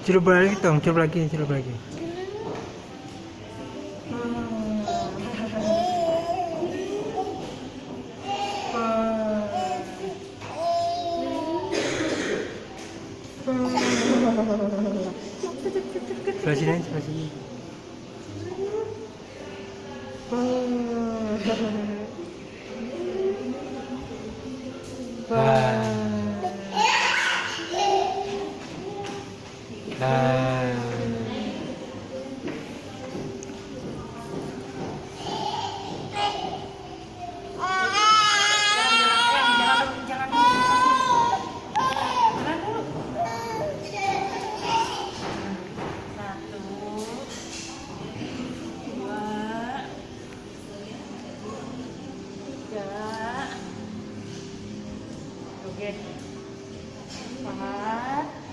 Celup lagi dong, celup lagi, celup lagi. Sebelah sini, sebelah sini. Joget. 4